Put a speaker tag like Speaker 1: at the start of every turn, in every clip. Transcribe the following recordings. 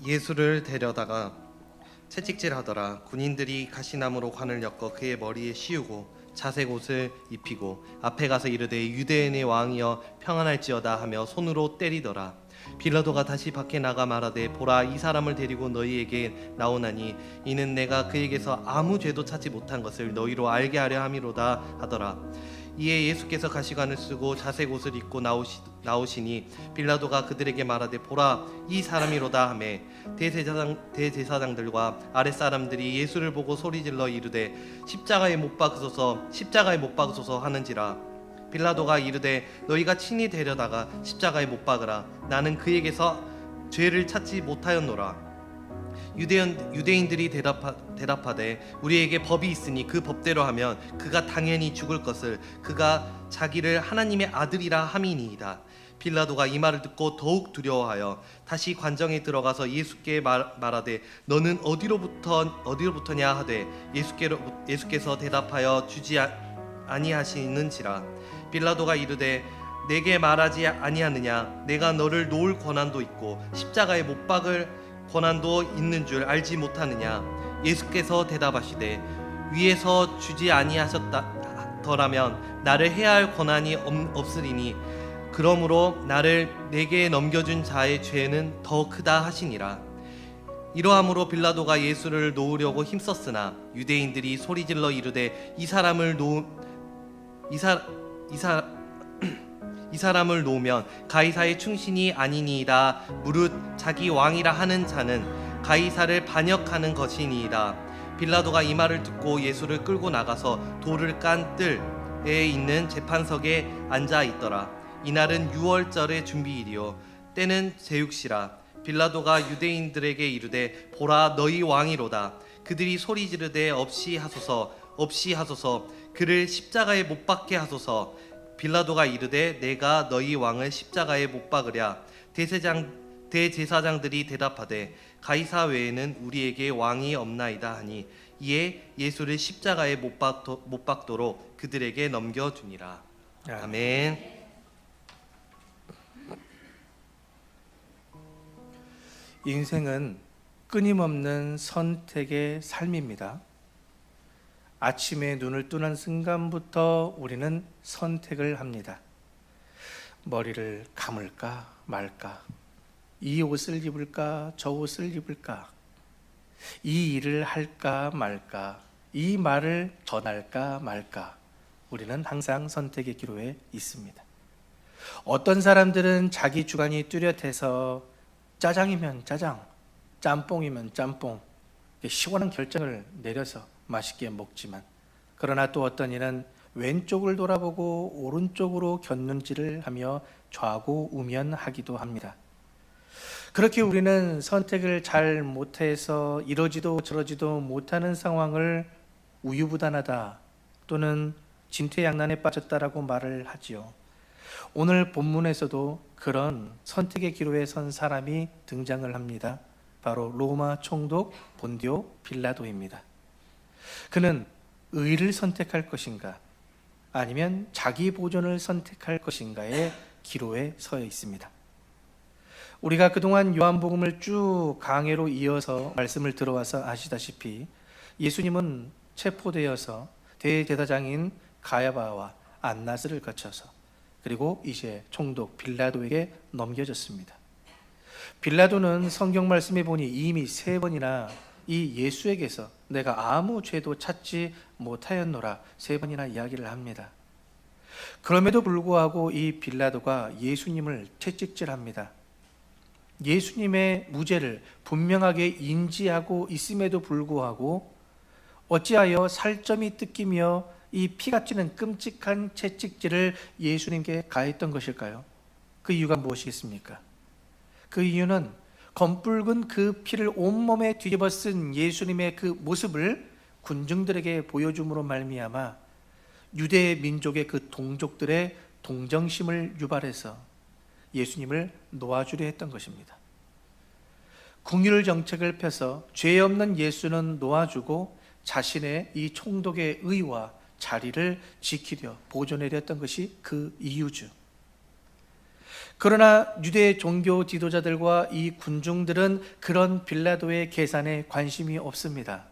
Speaker 1: 예수를 데려다가 채찍질하더라. 군인들이 가시나무로 관을 엮어 그의 머리에 씌우고 자색 옷을 입히고 앞에 가서 이르되 유대인의 왕이여 평안할지어다 하며 손으로 때리더라. 빌라도가 다시 밖에 나가 말하되 보라, 이 사람을 데리고 너희에게 나오나니 이는 내가 그에게서 아무 죄도 찾지 못한 것을 너희로 알게 하려 함이로다 하더라. 이에 예수께서 가시관을 쓰고 자색 옷을 입고 나오시니 빌라도가 그들에게 말하되 보라, 이 사람이로다 하매 대제사장들과 아랫사람들이 예수를 보고 소리질러 이르되 십자가에 못 박으소서 하는지라. 빌라도가 이르되 너희가 친히 데려다가 십자가에 못 박으라. 나는 그에게서 죄를 찾지 못하였노라. 유대인들이 대답하되 우리에게 법이 있으니 그 법대로 하면 그가 당연히 죽을 것을 그가 자기를 하나님의 아들이라 함이니이다. 빌라도가 이 말을 듣고 더욱 두려워하여 다시 관정에 들어가서 예수께 말하되 너는 어디로부터냐 하되 예수께서 대답하여 주지 아니하시는지라. 빌라도가 이르되 내게 말하지 아니하느냐? 내가 너를 놓을 권한도 있고 십자가에 못 박을 권한도 있는 줄 알지 못하느냐? 예수께서 대답하시되 위에서 주지 아니하셨더라면 나를 해할 권한이 없으리니 그러므로 나를 내게 넘겨준 자의 죄는 더 크다 하시니라. 이러함으로 빌라도가 예수를 놓으려고 힘썼으나 유대인들이 소리질러 이르되 이 사람을 놓으면 가이사의 충신이 아니니이다. 무릇 자기 왕이라 하는 자는 가이사를 반역하는 것이니이다. 빌라도가 이 말을 듣고 예수를 끌고 나가서 돌을 깐 뜰에 있는 재판석에 앉아 있더라. 이날은 유월절의 준비일이요 때는 제육시라. 빌라도가 유대인들에게 이르되 보라, 너희 왕이로다. 그들이 소리 지르되 없이 하소서 그를 십자가에 못 박게 하소서. 빌라도가 이르되 내가 너희 왕을 십자가에 못 박으랴. 대제사장들이 대답하되 가이사 외에는 우리에게 왕이 없나이다 하니 이에 예수를 십자가에 못 박도록 그들에게 넘겨주니라. 아멘.
Speaker 2: 인생은 끊임없는 선택의 삶입니다. 아침에 눈을 뜨는 순간부터 우리는 선택을 합니다. 머리를 감을까 말까, 이 옷을 입을까 저 옷을 입을까, 이 일을 할까 말까, 이 말을 전할까 말까, 우리는 항상 선택의 기로에 있습니다. 어떤 사람들은 자기 주관이 뚜렷해서 짜장이면 짜장, 짬뽕이면 짬뽕, 시원한 결정을 내려서 맛있게 먹지만, 그러나 또 어떤 이는 왼쪽을 돌아보고 오른쪽으로 곁눈질을 하며 좌고우면하기도 합니다. 그렇게 우리는 선택을 잘 못해서 이러지도 저러지도 못하는 상황을 우유부단하다 또는 진퇴양난에 빠졌다라고 말을 하지요. 오늘 본문에서도 그런 선택의 기로에 선 사람이 등장을 합니다. 바로 로마 총독 본디오 빌라도입니다. 그는 의를 선택할 것인가 아니면 자기 보존을 선택할 것인가의 기로에 서 있습니다. 우리가 그동안 요한복음을 쭉 강해로 이어서 말씀을 들어와서 아시다시피 예수님은 체포되어서 대제사장인 가야바와 안나스를 거쳐서 그리고 이제 총독 빌라도에게 넘겨졌습니다. 빌라도는 성경 말씀에 보니 이미 3번이나 이 예수에게서 내가 아무 죄도 찾지 못하였노라 3번이나 이야기를 합니다. 그럼에도 불구하고 이 빌라도가 예수님을 채찍질합니다. 예수님의 무죄를 분명하게 인지하고 있음에도 불구하고 어찌하여 살점이 뜯기며 이 피가 튀는 끔찍한 채찍질을 예수님께 가했던 것일까요? 그 이유가 무엇이겠습니까? 그 이유는 검붉은 그 피를 온몸에 뒤집어 쓴 예수님의 그 모습을 군중들에게 보여줌으로 말미암아 유대 민족의 그 동족들의 동정심을 유발해서 예수님을 놓아주려 했던 것입니다. 긍휼 정책을 펴서 죄 없는 예수는 놓아주고 자신의 이 총독의 의와 자리를 지키려 보존하려 했던 것이 그 이유죠. 그러나 유대 종교 지도자들과 이 군중들은 그런 빌라도의 계산에 관심이 없습니다.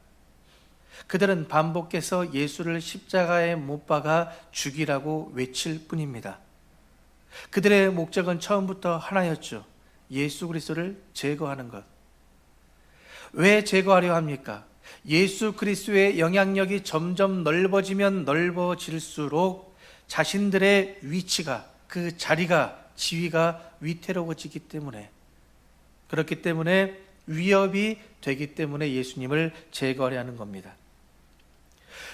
Speaker 2: 그들은 반복해서 예수를 십자가에 못 박아 죽이라고 외칠 뿐입니다. 그들의 목적은 처음부터 하나였죠. 예수 그리스도를 제거하는 것. 왜 제거하려 합니까? 예수 그리스도의 영향력이 점점 넓어지면 넓어질수록 자신들의 위치가, 그 자리가, 지위가 위태로워지기 때문에, 그렇기 때문에 위협이 되기 때문에 예수님을 제거하려 하는 겁니다.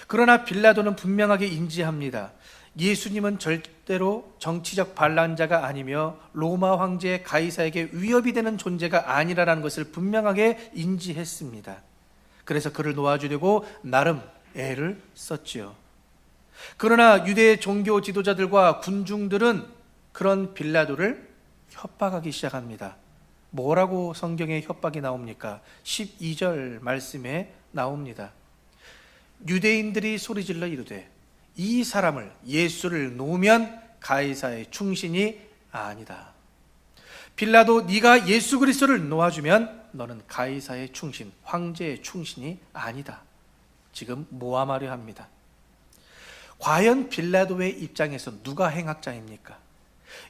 Speaker 2: 그러나 빌라도는 분명하게 인지합니다. 예수님은 절대로 정치적 반란자가 아니며 로마 황제 가이사에게 위협이 되는 존재가 아니라는 것을 분명하게 인지했습니다. 그래서 그를 놓아주려고 나름 애를 썼지요. 그러나 유대 종교 지도자들과 군중들은 그런 빌라도를 협박하기 시작합니다. 뭐라고 성경에 협박이 나옵니까? 12절 말씀에 나옵니다. 유대인들이 소리질러 이르되 이 사람을, 예수를 놓으면 가이사의 충신이 아니다. 빌라도, 네가 예수 그리스도를 놓아주면 너는 가이사의 충신, 황제의 충신이 아니다. 지금 모함하려 합니다. 과연 빌라도의 입장에서 누가 행악자입니까?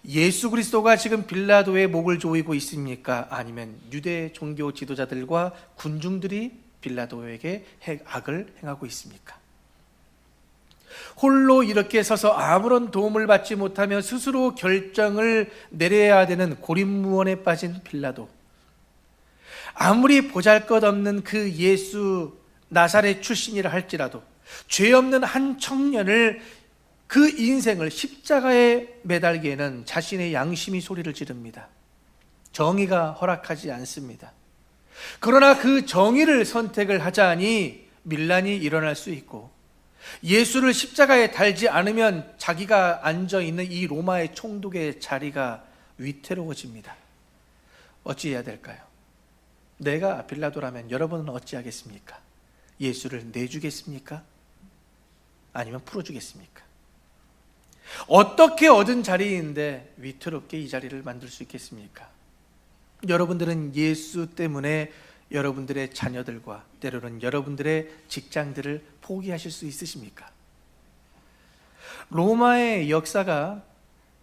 Speaker 2: 예수 그리스도가 지금 빌라도의 목을 조이고 있습니까? 아니면 유대 종교 지도자들과 군중들이 빌라도에게 악을 행하고 있습니까? 홀로 이렇게 서서 아무런 도움을 받지 못하며 스스로 결정을 내려야 되는 고립무원에 빠진 빌라도. 아무리 보잘것없는 그 예수 나사렛 출신이라 할지라도 죄 없는 한 청년을, 그 인생을 십자가에 매달기에는 자신의 양심이 소리를 지릅니다. 정의가 허락하지 않습니다. 그러나 그 정의를 선택을 하자니 밀란이 일어날 수 있고, 예수를 십자가에 달지 않으면 자기가 앉아있는 이 로마의 총독의 자리가 위태로워집니다. 어찌해야 될까요? 내가 빌라도라면 여러분은 어찌하겠습니까? 예수를 내주겠습니까? 아니면 풀어주겠습니까? 어떻게 얻은 자리인데 위태롭게 이 자리를 만들 수 있겠습니까? 여러분들은 예수 때문에 여러분들의 자녀들과 때로는 여러분들의 직장들을 포기하실 수 있으십니까? 로마의 역사가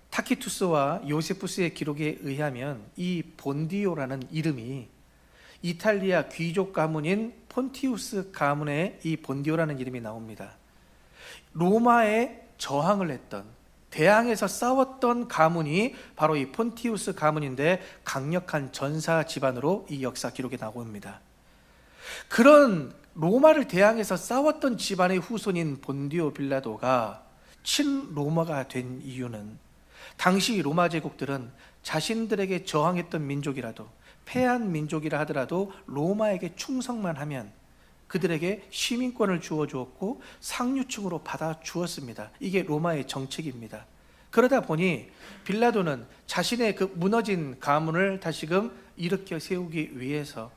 Speaker 2: 타키투스와 요세푸스의 기록에 의하면 이 본디오라는 이름이 이탈리아 귀족 가문인 폰티우스 가문의 이 본디오라는 이름이 나옵니다. 로마에 저항을 했던, 대항에서 싸웠던 가문이 바로 이 폰티우스 가문인데 강력한 전사 집안으로 이 역사 기록에 나옵니다. 그런 로마를 대항해서 싸웠던 집안의 후손인 본디오 빌라도가 친로마가 된 이유는, 당시 로마 제국들은 자신들에게 저항했던 민족이라도, 패한 민족이라 하더라도 로마에게 충성만 하면 그들에게 시민권을 주어주었고 상류층으로 받아주었습니다. 이게 로마의 정책입니다. 그러다 보니 빌라도는 자신의 그 무너진 가문을 다시금 일으켜 세우기 위해서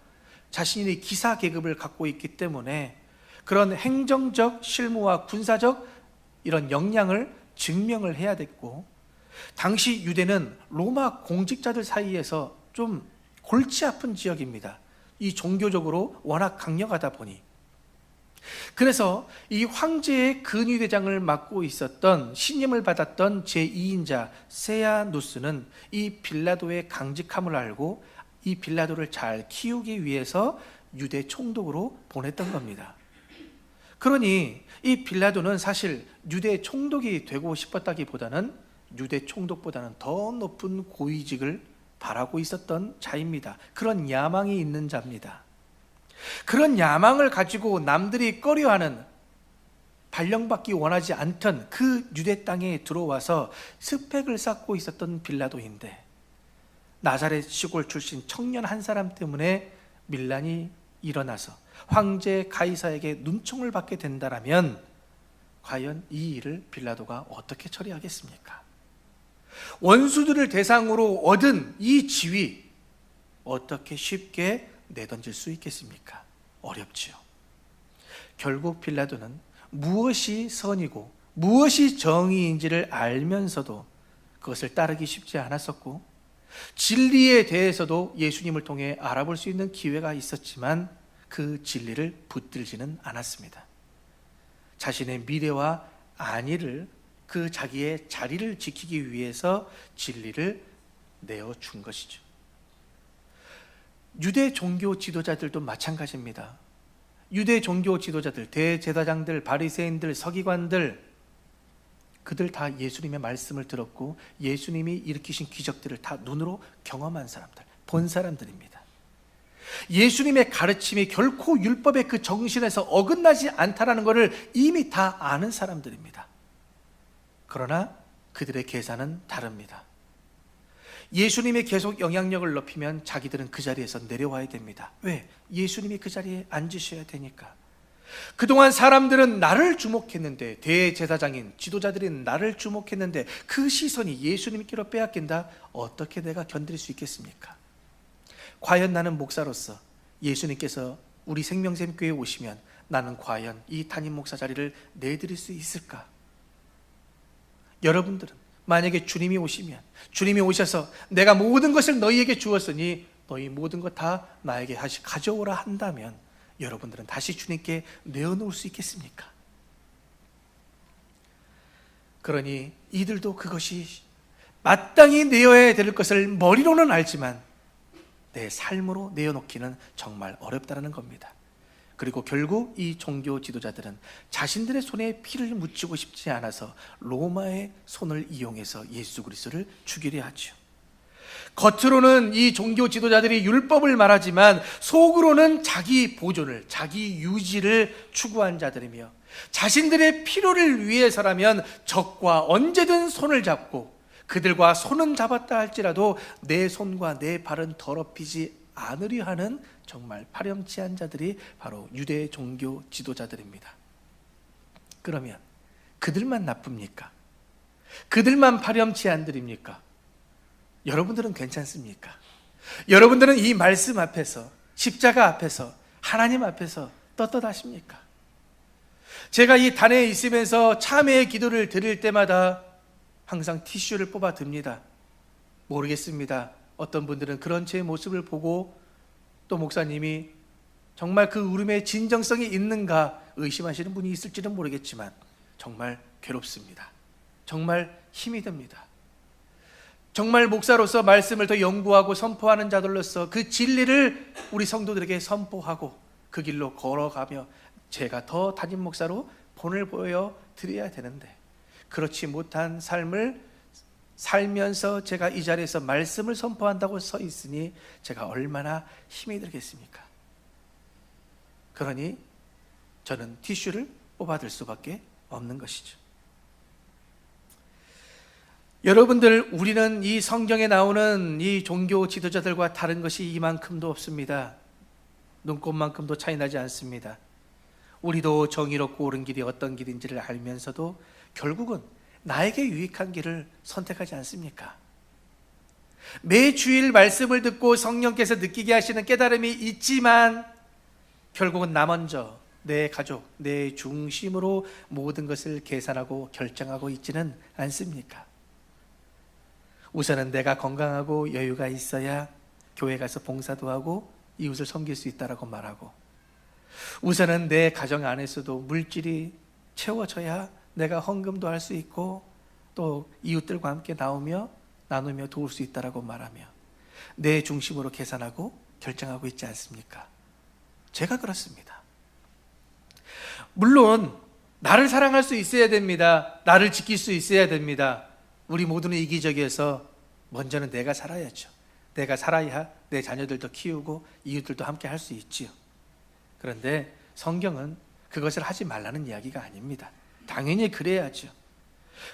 Speaker 2: 자신이 기사 계급을 갖고 있기 때문에 그런 행정적 실무와 군사적 이런 역량을 증명을 해야 됐고, 당시 유대는 로마 공직자들 사이에서 좀 골치 아픈 지역입니다. 이 종교적으로 워낙 강력하다 보니. 그래서 이 황제의 근위대장을 맡고 있었던, 신임을 받았던 제2인자 세아누스는 이 빌라도의 강직함을 알고 이 빌라도를 잘 키우기 위해서 유대 총독으로 보냈던 겁니다. 그러니 이 빌라도는 사실 유대 총독이 되고 싶었다기보다는 유대 총독보다는 더 높은 고위직을 바라고 있었던 자입니다. 그런 야망이 있는 자입니다. 그런 야망을 가지고 남들이 꺼려하는, 발령받기 원하지 않던 그 유대 땅에 들어와서 스펙을 쌓고 있었던 빌라도인데, 나사렛 시골 출신 청년 한 사람 때문에 밀란이 일어나서 황제 가이사에게 눈총을 받게 된다라면 과연 이 일을 빌라도가 어떻게 처리하겠습니까? 원수들을 대상으로 얻은 이 지위 어떻게 쉽게 내던질 수 있겠습니까? 어렵지요. 결국 빌라도는 무엇이 선이고 무엇이 정의인지를 알면서도 그것을 따르기 쉽지 않았었고, 진리에 대해서도 예수님을 통해 알아볼 수 있는 기회가 있었지만 그 진리를 붙들지는 않았습니다. 자신의 미래와 안위를, 그 자기의 자리를 지키기 위해서 진리를 내어준 것이죠. 유대 종교 지도자들도 마찬가지입니다. 유대 종교 지도자들, 대제사장들, 바리새인들, 서기관들, 그들 다 예수님의 말씀을 들었고 예수님이 일으키신 기적들을 다 눈으로 경험한 사람들, 본 사람들입니다. 예수님의 가르침이 결코 율법의 그 정신에서 어긋나지 않다라는 것을 이미 다 아는 사람들입니다. 그러나 그들의 계산은 다릅니다. 예수님이 계속 영향력을 높이면 자기들은 그 자리에서 내려와야 됩니다. 왜? 예수님이 그 자리에 앉으셔야 되니까. 그동안 사람들은 나를 주목했는데, 대제사장인 지도자들이 나를 주목했는데 그 시선이 예수님께로 빼앗긴다? 어떻게 내가 견딜 수 있겠습니까? 과연 나는 목사로서 예수님께서 우리 생명샘교회에 오시면 나는 과연 이 담임 목사 자리를 내드릴 수 있을까? 여러분들은 만약에 주님이 오시면, 주님이 오셔서 내가 모든 것을 너희에게 주었으니 너희 모든 것 다 나에게 다시 가져오라 한다면 여러분들은 다시 주님께 내어놓을 수 있겠습니까? 그러니 이들도 그것이 마땅히 내어야 될 것을 머리로는 알지만 내 삶으로 내어놓기는 정말 어렵다는 겁니다. 그리고 결국 이 종교 지도자들은 자신들의 손에 피를 묻히고 싶지 않아서 로마의 손을 이용해서 예수 그리스도를 죽이려 하죠. 겉으로는 이 종교 지도자들이 율법을 말하지만 속으로는 자기 보존을, 자기 유지를 추구한 자들이며 자신들의 필요를 위해서라면 적과 언제든 손을 잡고 그들과 손은 잡았다 할지라도 내 손과 내 발은 더럽히지 않으려 하는 정말 파렴치한 자들이 바로 유대 종교 지도자들입니다. 그러면 그들만 나쁩니까? 그들만 파렴치한들입니까? 여러분들은 괜찮습니까? 여러분들은 이 말씀 앞에서, 십자가 앞에서, 하나님 앞에서 떳떳하십니까? 제가 이 단에 있으면서 참회의 기도를 드릴 때마다 항상 티슈를 뽑아 듭니다. 모르겠습니다. 어떤 분들은 그런 제 모습을 보고 또 목사님이 정말 그 울음의 진정성이 있는가 의심하시는 분이 있을지는 모르겠지만 정말 괴롭습니다. 정말 힘이 듭니다. 정말 목사로서 말씀을 더 연구하고 선포하는 자들로서 그 진리를 우리 성도들에게 선포하고 그 길로 걸어가며 제가 더 담임 목사로 본을 보여 드려야 되는데 그렇지 못한 삶을 살면서 제가 이 자리에서 말씀을 선포한다고 서 있으니 제가 얼마나 힘이 들겠습니까? 그러니 저는 티슈를 뽑아들 수밖에 없는 것이죠. 여러분들, 우리는 이 성경에 나오는 이 종교 지도자들과 다른 것이 이만큼도 없습니다. 눈곱만큼도 차이 나지 않습니다. 우리도 정의롭고 옳은 길이 어떤 길인지를 알면서도 결국은 나에게 유익한 길을 선택하지 않습니까? 매 주일 말씀을 듣고 성령께서 느끼게 하시는 깨달음이 있지만 결국은 나 먼저, 내 가족, 내 중심으로 모든 것을 계산하고 결정하고 있지는 않습니까? 우선은 내가 건강하고 여유가 있어야 교회 가서 봉사도 하고 이웃을 섬길 수 있다라고 말하고, 우선은 내 가정 안에서도 물질이 채워져야 내가 헌금도 할 수 있고 또 이웃들과 함께 나누며 도울 수 있다라고 말하며 내 중심으로 계산하고 결정하고 있지 않습니까? 제가 그렇습니다. 물론 나를 사랑할 수 있어야 됩니다. 나를 지킬 수 있어야 됩니다. 우리 모두는 이기적이어서 먼저는 내가 살아야죠. 내가 살아야 내 자녀들도 키우고 이웃들도 함께 할 수 있지요. 그런데 성경은 그것을 하지 말라는 이야기가 아닙니다. 당연히 그래야죠.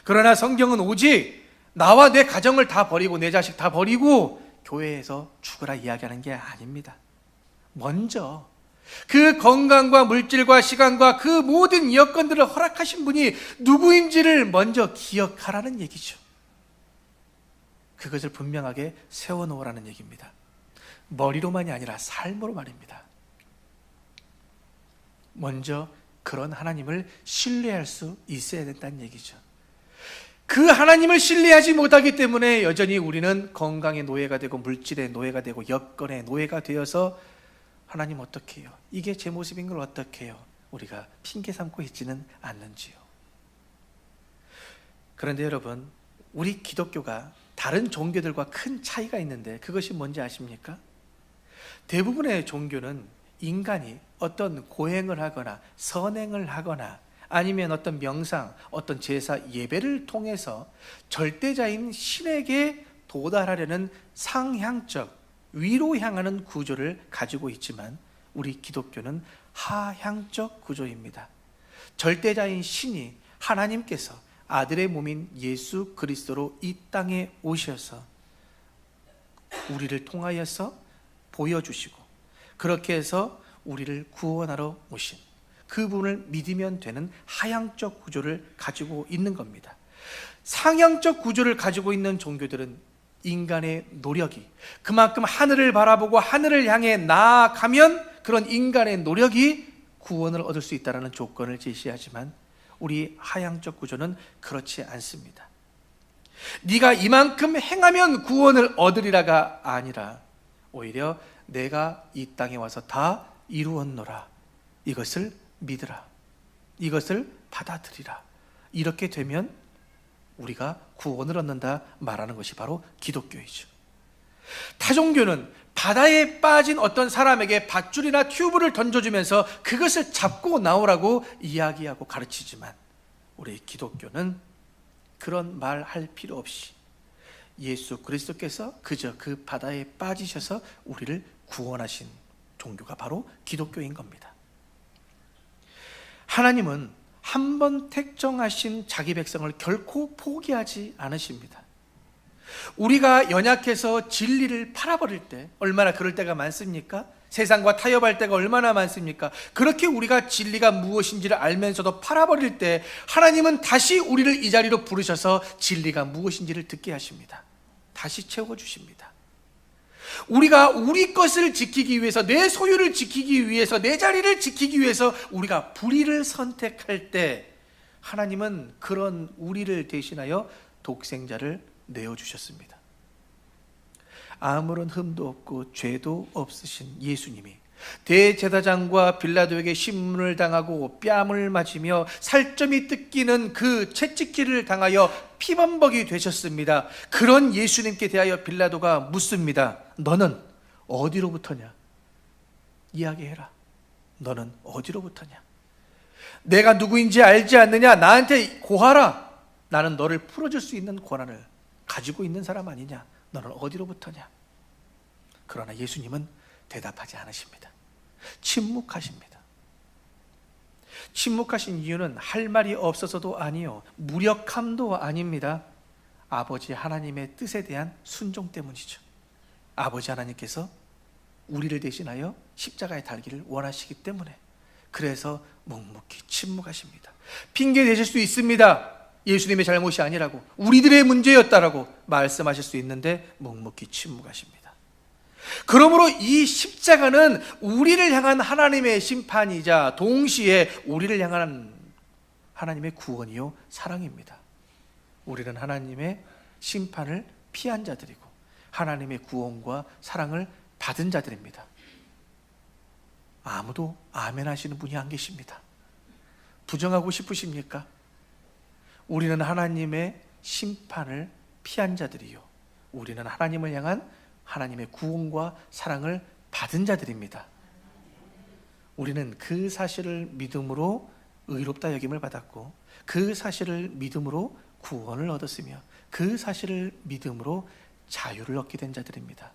Speaker 2: 그러나 성경은 오직 나와 내 가정을 다 버리고 내 자식 다 버리고 교회에서 죽으라 이야기하는 게 아닙니다. 먼저 그 건강과 물질과 시간과 그 모든 여건들을 허락하신 분이 누구인지를 먼저 기억하라는 얘기죠. 그것을 분명하게 세워놓으라는 얘기입니다. 머리로만이 아니라 삶으로 말입니다. 먼저 그런 하나님을 신뢰할 수 있어야 된다는 얘기죠. 그 하나님을 신뢰하지 못하기 때문에 여전히 우리는 건강의 노예가 되고 물질의 노예가 되고 여건의 노예가 되어서 하나님 어떻게 해요? 이게 제 모습인 걸 어떻게 해요? 우리가 핑계 삼고 있지는 않는지요. 그런데 여러분, 우리 기독교가 다른 종교들과 큰 차이가 있는데 그것이 뭔지 아십니까? 대부분의 종교는 인간이 어떤 고행을 하거나 선행을 하거나 아니면 어떤 명상, 어떤 제사, 예배를 통해서 절대자인 신에게 도달하려는 상향적, 위로 향하는 구조를 가지고 있지만 우리 기독교는 하향적 구조입니다. 절대자인 신이 하나님께서 아들의 몸인 예수 그리스도로 이 땅에 오셔서 우리를 통하여서 보여주시고 그렇게 해서 우리를 구원하러 오신 그분을 믿으면 되는 하향적 구조를 가지고 있는 겁니다. 상향적 구조를 가지고 있는 종교들은 인간의 노력이 그만큼 하늘을 바라보고 하늘을 향해 나아가면 그런 인간의 노력이 구원을 얻을 수 있다는 조건을 제시하지만 우리 하향적 구조는 그렇지 않습니다. 네가 이만큼 행하면 구원을 얻으리라가 아니라 오히려 내가 이 땅에 와서 다 이루었노라. 이것을 믿으라. 이것을 받아들이라. 이렇게 되면 우리가 구원을 얻는다 말하는 것이 바로 기독교이죠. 타종교는 바다에 빠진 어떤 사람에게 밧줄이나 튜브를 던져주면서 그것을 잡고 나오라고 이야기하고 가르치지만 우리 기독교는 그런 말 할 필요 없이 예수 그리스도께서 그저 그 바다에 빠지셔서 우리를 구원하신 종교가 바로 기독교인 겁니다. 하나님은 한 번 택정하신 자기 백성을 결코 포기하지 않으십니다. 우리가 연약해서 진리를 팔아버릴 때 얼마나 그럴 때가 많습니까? 세상과 타협할 때가 얼마나 많습니까? 그렇게 우리가 진리가 무엇인지를 알면서도 팔아버릴 때 하나님은 다시 우리를 이 자리로 부르셔서 진리가 무엇인지를 듣게 하십니다. 다시 채워주십니다. 우리가 우리 것을 지키기 위해서, 내 소유를 지키기 위해서, 내 자리를 지키기 위해서 우리가 불의를 선택할 때 하나님은 그런 우리를 대신하여 독생자를 내어주셨습니다. 아무런 흠도 없고 죄도 없으신 예수님이 대제사장과 빌라도에게 신문을 당하고 뺨을 맞으며 살점이 뜯기는 그 채찍질을 당하여 피범벅이 되셨습니다. 그런 예수님께 대하여 빌라도가 묻습니다. 너는 어디로부터냐? 이야기해라. 너는 어디로부터냐? 내가 누구인지 알지 않느냐? 나한테 고하라. 나는 너를 풀어줄 수 있는 권한을 가지고 있는 사람 아니냐? 너는 어디로부터냐? 그러나 예수님은 대답하지 않으십니다. 침묵하십니다. 침묵하신 이유는 할 말이 없어서도 아니요, 무력함도 아닙니다. 아버지 하나님의 뜻에 대한 순종 때문이죠. 아버지 하나님께서 우리를 대신하여 십자가에 달기를 원하시기 때문에, 그래서 묵묵히 침묵하십니다. 핑계 대실 수 있습니다. 예수님의 잘못이 아니라고, 우리들의 문제였다라고 말씀하실 수 있는데 묵묵히 침묵하십니다. 그러므로 이 십자가는 우리를 향한 하나님의 심판이자 동시에 우리를 향한 하나님의 구원이요 사랑입니다. 우리는 하나님의 심판을 피한 자들이고 하나님의 구원과 사랑을 받은 자들입니다. 아무도 아멘 하시는 분이 안 계십니다. 부정하고 싶으십니까? 우리는 하나님의 심판을 피한 자들이요, 우리는 하나님을 향한 하나님의 구원과 사랑을 받은 자들입니다. 우리는 그 사실을 믿음으로 의롭다 여김을 받았고, 그 사실을 믿음으로 구원을 얻었으며, 그 사실을 믿음으로 자유를 얻게 된 자들입니다.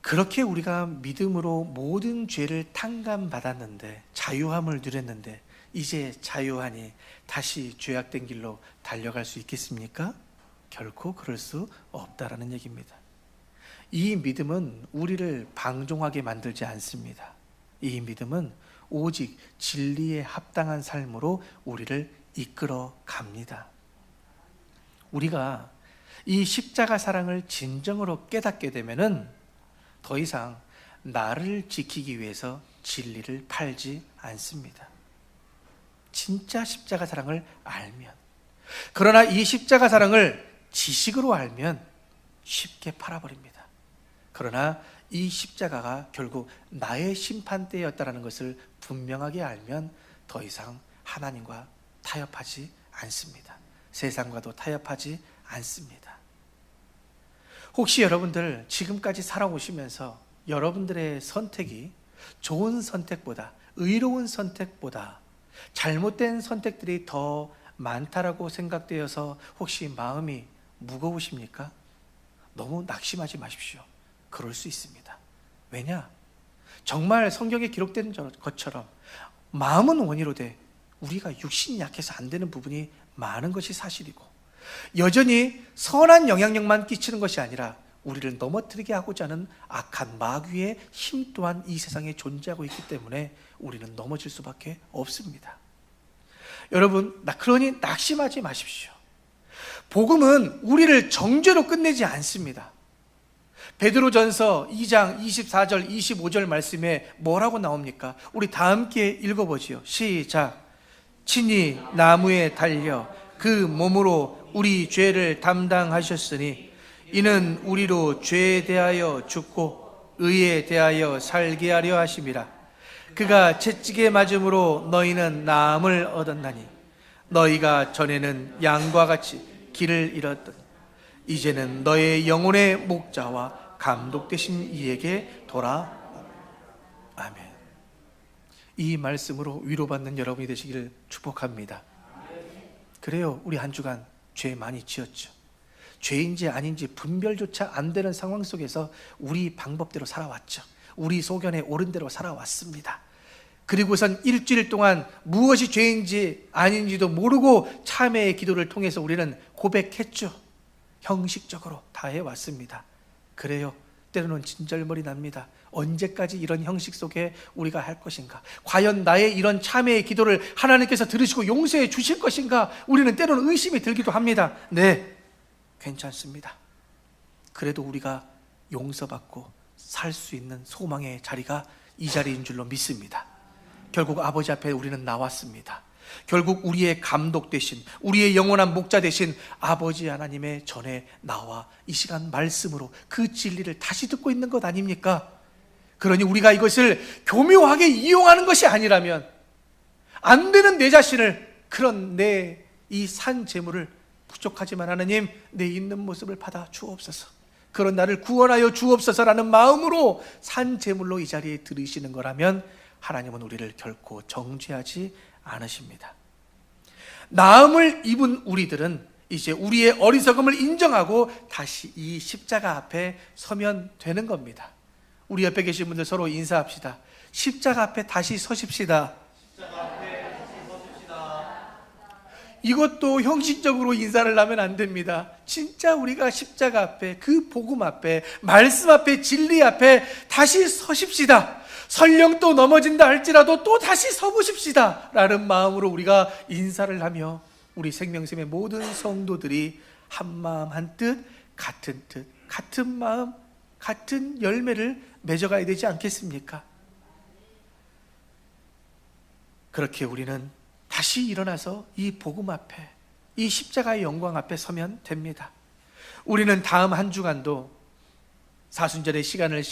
Speaker 2: 그렇게 우리가 믿음으로 모든 죄를 탕감받았는데, 자유함을 누렸는데, 이제 자유하니 다시 죄악된 길로 달려갈 수 있겠습니까? 결코 그럴 수 없다라는 얘기입니다. 이 믿음은 우리를 방종하게 만들지 않습니다. 이 믿음은 오직 진리에 합당한 삶으로 우리를 이끌어 갑니다. 우리가 이 십자가 사랑을 진정으로 깨닫게 되면은 더 이상 나를 지키기 위해서 진리를 팔지 않습니다. 진짜 십자가 사랑을 알면, 그러나 이 십자가 사랑을 지식으로 알면 쉽게 팔아버립니다. 그러나 이 십자가가 결국 나의 심판대였다는 것을 분명하게 알면 더 이상 하나님과 타협하지 않습니다. 세상과도 타협하지 않습니다. 혹시 여러분들 지금까지 살아오시면서 여러분들의 선택이 좋은 선택보다, 의로운 선택보다 잘못된 선택들이 더 많다라고 생각되어서 혹시 마음이 무거우십니까? 너무 낙심하지 마십시오. 그럴 수 있습니다. 왜냐? 정말 성경에 기록된 것처럼 마음은 원이로되 우리가 육신이 약해서 안 되는 부분이 많은 것이 사실이고, 여전히 선한 영향력만 끼치는 것이 아니라 우리를 넘어뜨리게 하고자 하는 악한 마귀의 힘 또한 이 세상에 존재하고 있기 때문에 우리는 넘어질 수밖에 없습니다. 여러분, 그러니 낙심하지 마십시오. 복음은 우리를 정죄로 끝내지 않습니다. 베드로전서 2장 24절 25절 말씀에 뭐라고 나옵니까? 우리 다 함께 읽어보지요. 시작. 친히 나무에 달려 그 몸으로 우리 죄를 담당하셨으니 이는 우리로 죄에 대하여 죽고 의에 대하여 살게 하려 하심이라. 그가 채찍에 맞음으로 너희는 나음을 얻었나니 너희가 전에는 양과 같이 길을 잃었더니 이제는 너의 영혼의 목자와 감독되신 이에게 돌아. 아멘. 이 말씀으로 위로받는 여러분이 되시기를 축복합니다. 그래요, 우리 한 주간 죄 많이 지었죠. 죄인지 아닌지 분별조차 안 되는 상황 속에서 우리 방법대로 살아왔죠. 우리 소견에 옳은 대로 살아왔습니다. 그리고선 일주일 동안 무엇이 죄인지 아닌지도 모르고 참회의 기도를 통해서 우리는 고백했죠. 형식적으로 다 해왔습니다. 그래요, 때로는 진절머리 납니다. 언제까지 이런 형식 속에 우리가 할 것인가? 과연 나의 이런 참회의 기도를 하나님께서 들으시고 용서해 주실 것인가? 우리는 때로는 의심이 들기도 합니다. 네, 괜찮습니다. 그래도 우리가 용서받고 살 수 있는 소망의 자리가 이 자리인 줄로 믿습니다. 결국 아버지 앞에 우리는 나왔습니다. 결국 우리의 감독 되신, 우리의 영원한 목자 되신 아버지 하나님의 전에 나와 이 시간 말씀으로 그 진리를 다시 듣고 있는 것 아닙니까? 그러니 우리가 이것을 교묘하게 이용하는 것이 아니라면 안 되는 내 자신을, 그런 내 이 산 재물을 부족하지만 하나님 내 있는 모습을 받아 주옵소서, 그런 나를 구원하여 주옵소서라는 마음으로 산 재물로 이 자리에 들으시는 거라면 하나님은 우리를 결코 정죄하지 않으십니다. 나음을 입은 우리들은 이제 우리의 어리석음을 인정하고 다시 이 십자가 앞에 서면 되는 겁니다. 우리 옆에 계신 분들 서로 인사합시다. 십자가 앞에 다시 서십시다. 이것도 형식적으로 인사를 하면 안 됩니다. 진짜 우리가 십자가 앞에, 그 복음 앞에, 말씀 앞에, 진리 앞에 다시 서십시다. 설령 또 넘어진다 할지라도 또 다시 서보십시다 라는 마음으로 우리가 인사를 하며 우리 생명샘의 모든 성도들이 한 마음 한 뜻, 같은 마음, 같은 열매를 맺어가야 되지 않겠습니까? 그렇게 우리는 다시 일어나서 이 복음 앞에, 이 십자가의 영광 앞에 서면 됩니다. 우리는 다음 한 주간도 사순절의 시간을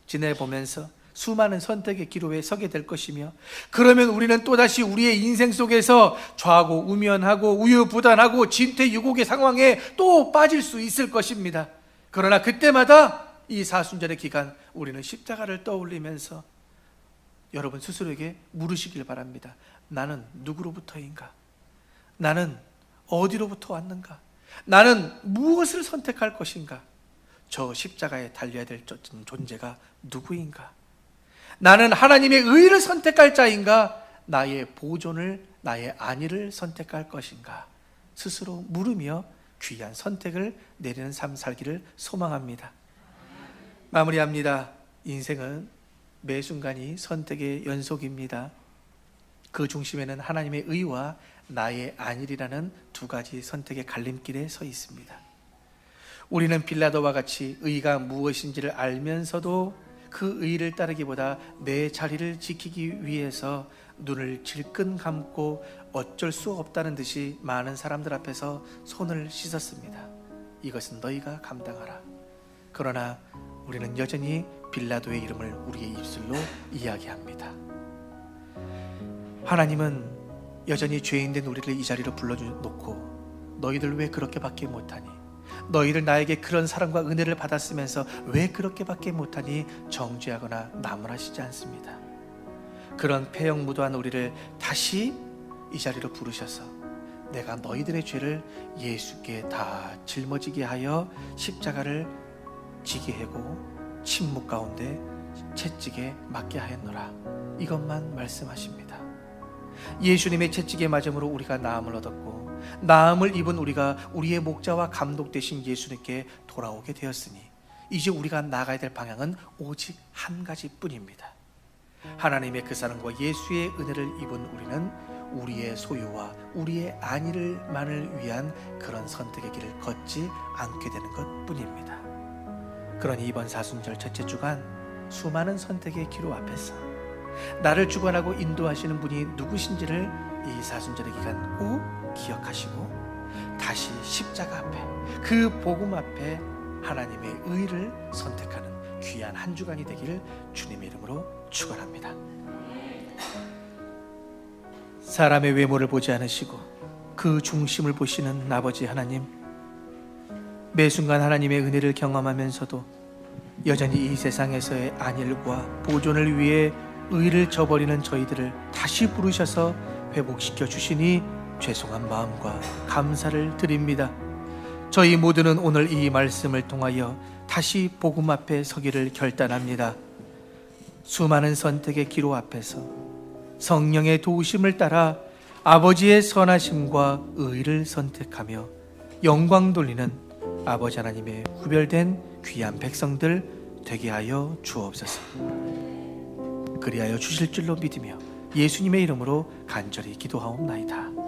Speaker 2: 지내보면서 수많은 선택의 기로에 서게 될 것이며, 그러면 우리는 또다시 우리의 인생 속에서 좌고 우면하고 우유부단하고 진퇴유곡의 상황에 또 빠질 수 있을 것입니다. 그러나 그때마다 이 사순절의 기간 우리는 십자가를 떠올리면서 여러분 스스로에게 물으시길 바랍니다. 나는 누구로부터인가? 나는 어디로부터 왔는가? 나는 무엇을 선택할 것인가? 저 십자가에 달려야 될 존재가 누구인가? 나는 하나님의 의를 선택할 자인가? 나의 보존을, 나의 안위를 선택할 것인가? 스스로 물으며 귀한 선택을 내리는 삶 살기를 소망합니다. 마무리합니다. 인생은 매 순간이 선택의 연속입니다. 그 중심에는 하나님의 의와 나의 안일이라는 두 가지 선택의 갈림길에 서 있습니다. 우리는 빌라도와 같이 의가 무엇인지를 알면서도 그 의를 따르기보다 내 자리를 지키기 위해서 눈을 질끈 감고 어쩔 수 없다는 듯이 많은 사람들 앞에서 손을 씻었습니다. 이것은 너희가 감당하라. 그러나 우리는 여전히 빌라도의 이름을 우리의 입술로 이야기합니다. 하나님은 여전히 죄인된 우리를 이 자리로 불러놓고 너희들 왜 그렇게밖에 못하니, 너희들 나에게 그런 사랑과 은혜를 받았으면서 왜 그렇게밖에 못하니 정죄하거나 나무라시지 않습니다. 그런 폐역무도한 우리를 다시 이 자리로 부르셔서 내가 너희들의 죄를 예수께 다 짊어지게 하여 십자가를 지게 하고 침묵 가운데 채찍에 맞게 하였노라. 이것만 말씀하십니다. 예수님의 채찍에 맞음으로 우리가 나음을 얻었고, 나음을 입은 우리가 우리의 목자와 감독 되신 예수님께 돌아오게 되었으니 이제 우리가 나가야 될 방향은 오직 한 가지뿐입니다. 하나님의 그 사랑과 예수의 은혜를 입은 우리는 우리의 소유와 우리의 안위를만을 위한 그런 선택의 길을 걷지 않게 되는 것뿐입니다. 그러니 이번 사순절 첫째 주간 수많은 선택의 기로 앞에서 나를 주관하고 인도하시는 분이 누구신지를 이 사순절의 기간 꼭 기억하시고 다시 십자가 앞에, 그 복음 앞에 하나님의 의를 선택하는 귀한 한 주간이 되기를 주님의 이름으로 축원합니다. 사람의 외모를 보지 않으시고 그 중심을 보시는 아버지 하나님, 매 순간 하나님의 은혜를 경험하면서도 여전히 이 세상에서의 안일과 보존을 위해 의를 저버리는 저희들을 다시 부르셔서 회복시켜 주시니 죄송한 마음과 감사를 드립니다. 저희 모두는 오늘 이 말씀을 통하여 다시 복음 앞에 서기를 결단합니다. 수많은 선택의 기로 앞에서 성령의 도우심을 따라 아버지의 선하심과 의를 선택하며 영광 돌리는 아버지 하나님의 구별된 귀한 백성들 되게 하여 주옵소서. 그리하여 주실 줄로 믿으며 예수님의 이름으로 간절히 기도하옵나이다.